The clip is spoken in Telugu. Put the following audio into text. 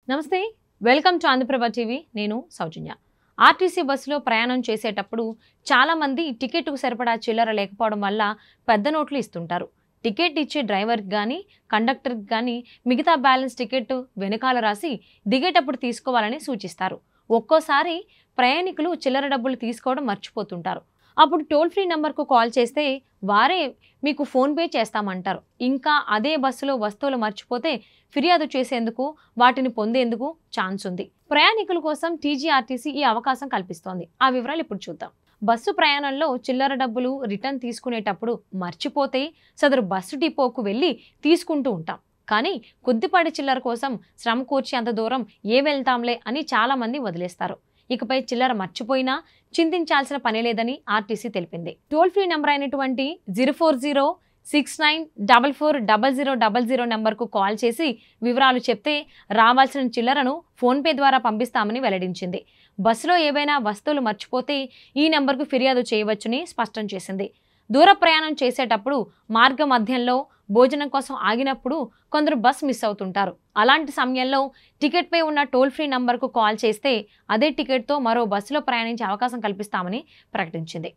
నమస్తే వెల్కమ్ టు ఆంధ్రప్రభ టీవీ నేను సౌజన్య ఆర్టీసీ బస్సులో ప్రయాణం చేసేటప్పుడు చాలా మంది టికెట్కు సరిపడా చిల్లర లేకపోవడం వల్ల పెద్ద నోట్లు ఇస్తుంటారు టికెట్ ఇచ్చే డ్రైవర్కి కానీ కండక్టర్కి కానీ మిగతా బ్యాలెన్స్ టికెట్ వెనకాల రాసి దిగేటప్పుడు తీసుకోవాలని సూచిస్తారు ఒక్కోసారి ప్రయాణికులు చిల్లర డబ్బులు తీసుకోవడం మర్చిపోతుంటారు అప్పుడు టోల్ ఫ్రీ నెంబర్కు కాల్ చేస్తే వారే మీకు ఫోన్పే చేస్తామంటారు ఇంకా అదే బస్సులో వస్తువులు మర్చిపోతే ఫిర్యాదు చేసేందుకు వాటిని పొందేందుకు ఛాన్స్ ఉంది ప్రయాణికుల కోసం టీజీఆర్టీసీ ఈ అవకాశం కల్పిస్తోంది ఆ వివరాలు ఇప్పుడు చూద్దాం బస్సు ప్రయాణంలో చిల్లర డబ్బులు రిటర్న్ తీసుకునేటప్పుడు మర్చిపోతే సదరు బస్సు డిపోకు వెళ్ళి తీసుకుంటూ ఉంటాం కానీ కొద్దిపాటి చిల్లర కోసం శ్రమ కూర్చి అంత దూరం వెళ్తాంలే అని చాలా మంది వదిలేస్తారు ఇకపై చిల్లర మర్చిపోయినా చింతించాల్సిన పని లేదని ఆర్టీసీ తెలిపింది టోల్ ఫ్రీ నెంబర్ అయినటువంటి 04069440000 నెంబర్కు కాల్ చేసి వివరాలు చెప్తే రావాల్సిన చిల్లరను ఫోన్పే ద్వారా పంపిస్తామని వెల్లడించింది బస్సులో ఏవైనా వస్తువులు మర్చిపోతే ఈ నెంబర్కు ఫిర్యాదు చేయవచ్చని స్పష్టం చేసింది దూర ప్రయాణం చేసేటప్పుడు మార్గ మధ్యంలో భోజనం కోసం ఆగినప్పుడు కొందరు బస్ మిస్ అవుతుంటారు అలాంటి సమయంలో టికెట్ పై ఉన్న టోల్ ఫ్రీ నంబర్కు కాల్ చేస్తే అదే టికెట్తో మరో బస్సులో ప్రయాణించే అవకాశం కల్పిస్తామని ప్రకటించింది